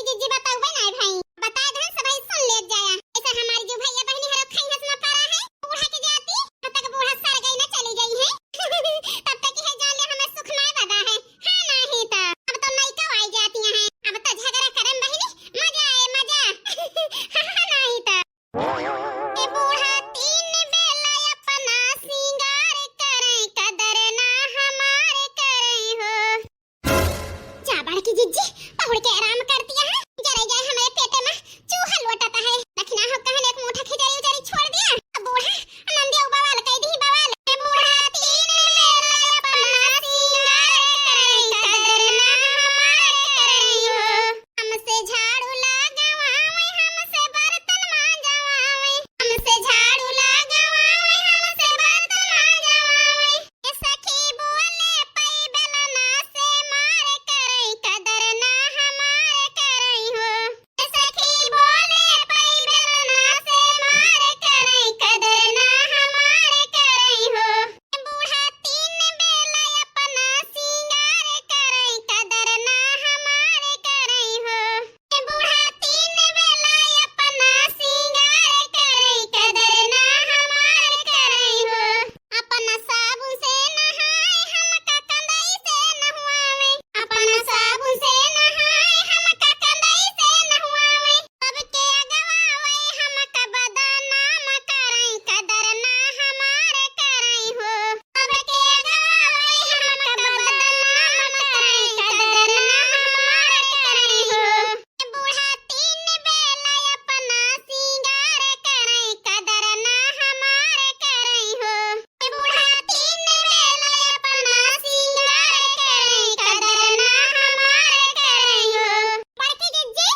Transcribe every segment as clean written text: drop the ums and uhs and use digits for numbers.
जीजी बताऊ भाई भाई बता दे सब सुन ले जाया ऐसा हमारी जो भैया बहनी हरो खाई हंस में पारा है बूढ़ा के जाती तब तक बूढ़ा सर गई ना चली गई है तब तक है जान ले हमें सुख ना बदा है हां नहीं तो अब तो नहीं का आई जाती है अब तो झगड़ा करम बहनी मजा आए मजा हां नहीं तो ए बूढ़ा तीन बेला अपना सिंगार करे कदर ना हमारे करे हो जा बाड़ की जीजी पहुड़ के आराम करती है जरे जाए हमारे पेटे में चूहा लौटता है दखना हो कहने एक मुठा खिजाई उजारी छोड़ दिया अब बूढ़ा नंदी बवाल कह दी बवाल ए बूढ़ा तीन बेला अपना सिंगार करे कदर ना हमारे करे हो हमसे झाड़ू लगावे हमसे बर्तन मांजवावे हमसे झाड़ू लगावे हमसे बर्तन मांजवावे ए सखी बोले पई बेलना से मारे करे कदर ना हमारे करे हो ए सखी बोले पई बेलना से मारे करे कदर ना हमारे करे हो ए बूढ़ा तीन बेला अपना सिंगार करे कदर ना हमारे करे हो ए बूढ़ा तीन बेला अपना सिंगार करे कदर ना हमारे करे हो अपना साबुन से नहाए हमका कंदई से नहवावे अपना साबुन से नहाए हमका कंदई से नहवावे अब के अगवावे हमका बदनाम करे कदर ना हमारे करे हो अब के अगवावे हमका बदनाम करे कदर ना हमारे करे हो ए बूढ़ा तीन बेला अपना सिंगार करे कदर ना हमारे करे हो ए बूढ़ा तीन बेला अपना सिंगार करे कदर ना हमारे करे हो बड़की जीजी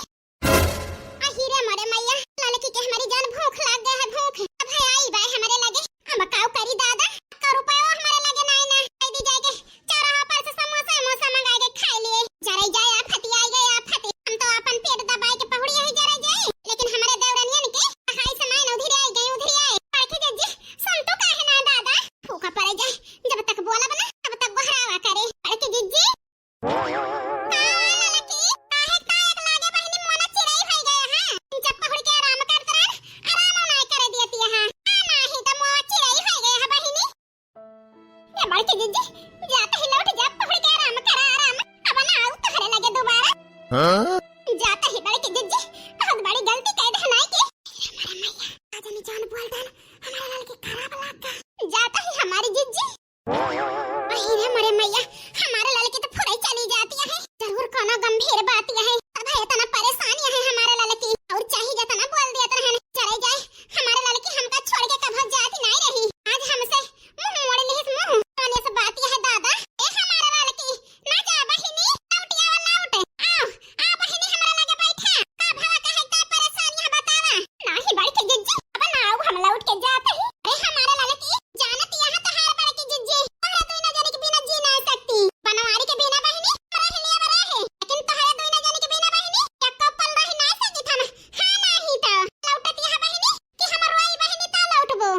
अहिरे मरे मैया लड़की के हमारी जान भूख लग गई है भूख अब है आई बाय हमारे लगे हम काऊ करी दादा का रुपया हमारे लगे नहीं ना दे दी जाएगे चौराहा पर से समोसा समोसा मंगा के खा लिए जरे जाए आ फटी आई गए आ फटी हम तो अपन पेट दबाए के पहुड़ी ही जरे जाए लेकिन हमारे देवरनियन के हाई से मैं उधर आई गई उधर आई बड़की जीजी सुन तो काहे ना दादा फूका पड़े जाए जब तक बोला बना तब तक बहरावा करे बड़की जीजी हाँ? जाता ही बड़ी की जिज्जी बहुत बड़ी गलती कह दे नहीं की हमारे मैया आज नहीं जान बोल देन हमारा लड़की खराब लगा जाता ही हमारी जिज्जी वही रे मरे मैया हमारे लड़की तो फुराई चली जाती है जरूर कोनो गंभीर बात है अब है इतना परेशानी है हमारे लड़की और चाहिए जितना बोल दिया तो रहने चले जाए हमारे लड़की हमका छोड़ के कभी जाती नहीं रही आज हमसे मुंह मोड़ ली मुंह आने से बात है दादा ए हमारे लड़की ना जा बहिनी लौटिया वाला लौटे आओ आ बहिनी हमरा लगे बैठा का भवा का है का परेशानी है बतावा नहीं बड़की जिज्जी अब ना आओ हम लौट के जाते ही अरे हमारे लड़की जानत यहां तो हार बड़की जिज्जी तोहरा तो ना जाने के बिना जी नहीं सकती बनवारी के बिना बहिनी रहने अब रहे लेकिन तोहरा तो ना जाने के बिना बहिनी क्या कपल रह नहीं सकी था हां नहीं तो लौटत यहां बहिनी कि हमर रोई बहिनी ता लौटबो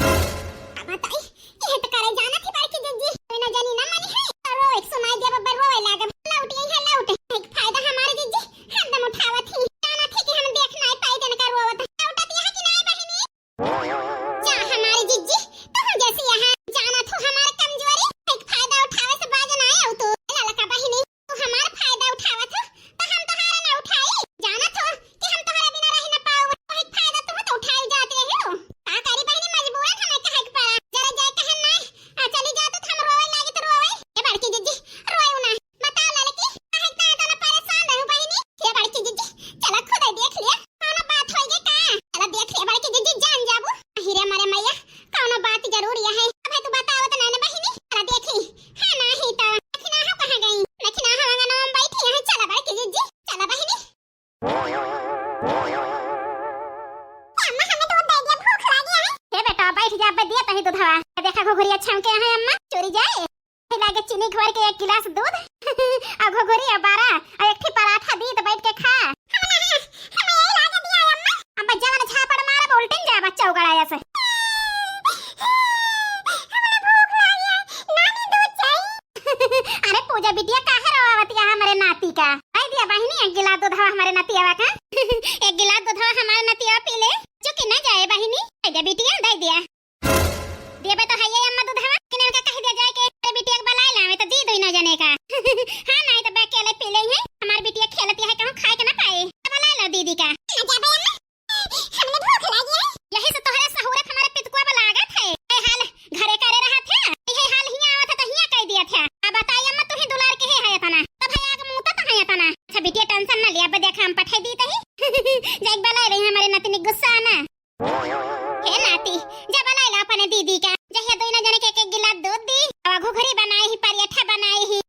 अब बताई ये तो करे जानत ही बड़की जिज्जी कोई ना जानी ना मानी है तो रो एक सुनाई दे बब्बर रोए लागे लौटी है लौटे एक फायदा हमारे जिज्जी हरदम उठावत ही जाना थी कि हम देख नहीं पाई देन का रोवत लौटत यहां कि नहीं बहिनी जा हमारी जिज्जी तू जैसी यहां जाना तो हमारे कमजोरी एक फायदा उठावे से बाज ना आऊ तो ललका बहिनी तू हमारा फायदा उठावत तो हम तोहरा ना उठाई जाना तो कि हम तोहरा बिना रह ना पाऊ एक फायदा तुम तो उठाई जाते हो का करी बहिनी मजबूरन हमें कहे के पड़ा जरा जाए कहे नहीं आ चली जा तो हम रोए लागे तो रोए ए बड़की जिज्जी रोए ना बताओ लड़की काहे इतना इतना परेशान रहू बहिनी ये बड़की जिज्जी चला खुद देख लिया कौन बात होई गे का चला देख ले बड़की जिज्जी जान जाबू हीरे मरे मैया कौन बात जरूरी है अब तू बताओ तो नहीं बहिनी चला देख ली हां नहीं तो लखना हो कहां गई लखना हो नाम बैठी है चला बड़की जिज्जी चला बहिनी अम्मा हमें दूध दे दिया भूख लगी है हे बेटा बैठ जा बे दिया तही दूध हवा देखा घोघरिया छमके है अम्मा चोरी जाए लागे चीनी घोर के 1 गिलास दूध आ घोघरिया 12 और एक पराठा दी तो बैठ के खा हमें यही लागे दिया अम्मा अब जवान झापड़ मारा उल्टिन जा बच्चा उगड़ाया से हमें भूख लगी है नानी दूध चाहिए अरे पूजा बिटिया काहे रोवत है हमारे नाती का आई दिया बहिनी 1 गिलास दूध हमारे नाती पियावा का एक गिलास दूधवा हमार नतिया पी ले चुकी ना जाए बहिनी दे बिटिया दे दिया देबे तो है ये अम्मा दूधवा किने का कह दिया जाए के बिटिया के बलाई लावे तो दी दो ना जाने का हां नहीं तो अकेले पी ले है हमार बिटिया खेलती है कहूं खाए के ना पाए बलाई ला दीदी का जाबे अम्मा हमने भूख लगी है यही से तोहरे सहूरत हमारे पितकुआ लागत है ए हाल घरे करे रहा था ये हाल हिया आवत तो हिया कह दिया था अब बताई अम्मा तू ही दुलार के है तना तब है आगे मुंह तो है तना अच्छा बिटिया टेंशन ना लिया बे देखा हम पठे दी तही जाई बलाई रही हमारे नतनी गुस्सा ना हे नाती जब बलाई ला अपने दीदी का जहिया दो ना जाने के एक गिलास दूध दी और घुघरी बनाई ही पराठा बनाई ही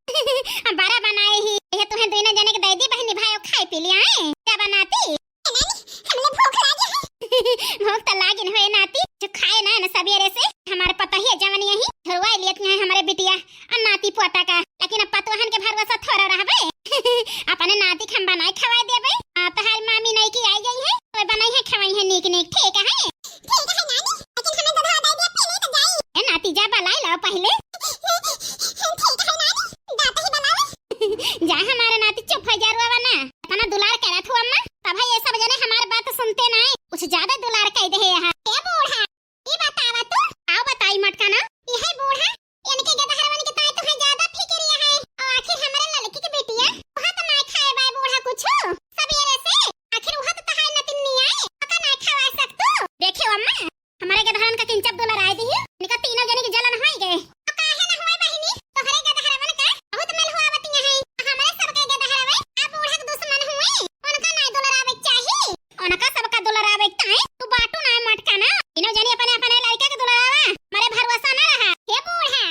बारा बनाई ही ये तुम्हें दो ना जाने के दे दी बहनी भाई खाई पी लिया है क्या बनाती हमने भूख लगी है भूख तो लागिन होए नाती जो खाए ना न सवेरे से हमारे पता ही जवानी यही धरवा लियत है हमारे बिटिया और नाती पोता का लेकिन अब पतवाहन के भरवसा थोड़ा रहबे अपने नाती खम बनाई खवाई देबे तो हाल मामी नहीं की आई गई है तो बनाई है खवाई है नीक नीक ठीक है नानी लेकिन हमें दूध दे दिया पीने तो जाई ए नाती जा बलाई लाओ पहले ठीक है नानी दाता ही बनाओ जा हमारे नाती चुप हो जा रुआ ना तना दुलार करत हो अम्मा तब ये सब जने हमारी बात सुनते ना कुछ ज्यादा दुलार कह दे यहां ए बूढ़ा ई बतावा तू आओ बताई मटका ना ई है बूढ़ा इनके गदहरवन के ताई तुम्हें ज्यादा फिक्रिया है और आखिर हमारे लड़की की बेटिया वहां तो ना खाए बाय बूढ़ा कुछ सवेरे से आखिर वहां तो तहाई नतिन नहीं आए पता ना खवा सकतो देखियो अम्मा हमारे गदहरवन का किंचप दुलार आए दी इनका तीनों जने की जलन होई गए तो काहे ना होए बहिनी तोहरे गदहरवन का बहुत मेल हुआ बतिया है हमारे सब के गदहरवे आ बूढ़ा के दुश्मन हुए उनका ना दुलार आवे चाहिए उनका सबका दुलार आवे ताई तू बाटू ना मटका ना तीनों जने अपने अपने लड़के के दुलार आवा मारे भरोसा ना रहा हे बूढ़ा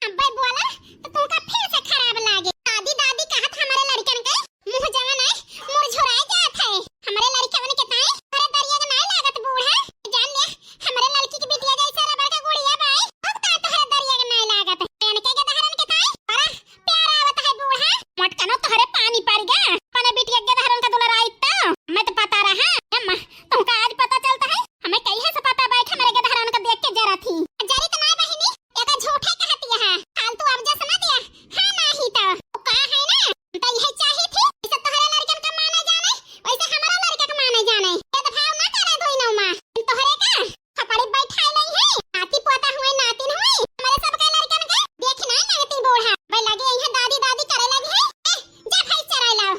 अब्बे बोला तो तुमका फिर से खराब लागे दादी दादी कहत हमारे लड़कन के मुंह जवन है मुरझुराए जात है हमारे लड़कवन के ताई अरे दरिया के ना लागत बूढ़ा जान ले हमारे लड़की की बिटिया जैसा रबड़ का गुड़िया बाई अब ता तोहरे दरिया के ना लागत है इनके के दहरन के ताई बड़ा प्यार आवत है बूढ़ा मटकनो तोहरे पानी पड़ गया पने बिटिया के दहरन का दुलार आई तो मैं तो पता रहा अम्मा तुमका आज पता चलता है हमें कहीं से पता बैठ हमारे के दहरन का देख के जरा थी जरी तो ना बहिनी एका झूठे कहती है फालतू अब जैसा ना दिया हां नहीं तो का है ना तो यही चाहिए थी इसे तोहरे लड़कन का माने जाने वैसे हमारा लड़का का माने जाने ये तो भाव ना करे दोई नौ मां तोहरे का खपड़ी बैठाई नहीं है नाती पोता हुए नातिन हुई हमारे सब के लड़कन का देखना नाती बूढ़ा भाई लगे यहां दादी दादी करे लगे है जा भाई चराई लाओ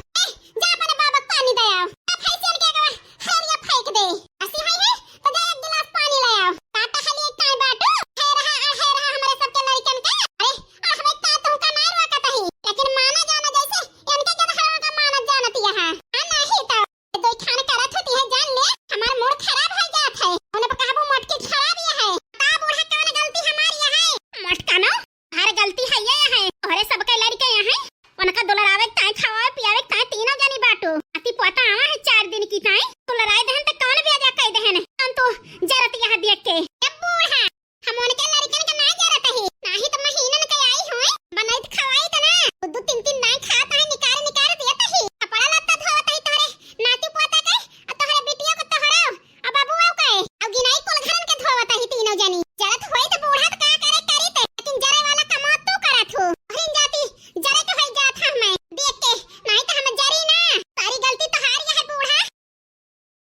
जा अपने बाबा पानी दे आओ भाई चल के गवा हरिया फेंक दे ऐसी है तो जा एक गिलास पानी ले आओ टाटा खाली एक टाइम बाटो है रहा हमारे सब के लड़कन का अरे हमें ता तुमका ना रोकत है लेकिन माना जाना जैसे इनके के हवा का माना जानती है हां नहीं तो दो खान करत होती है जान ले हमार मूड खराब हो जात है उन्हें पर कहबो मटकी खराब ये है ता बूढ़ा कौन गलती हमारी है मटका ना हर गलती है ये है तोहरे सब के लड़के यहाँ उनका दुलार आवे ताई खवावे पियावे ताई तीनों जनी बाटो अति पोता आवा है 4 दिन की ताई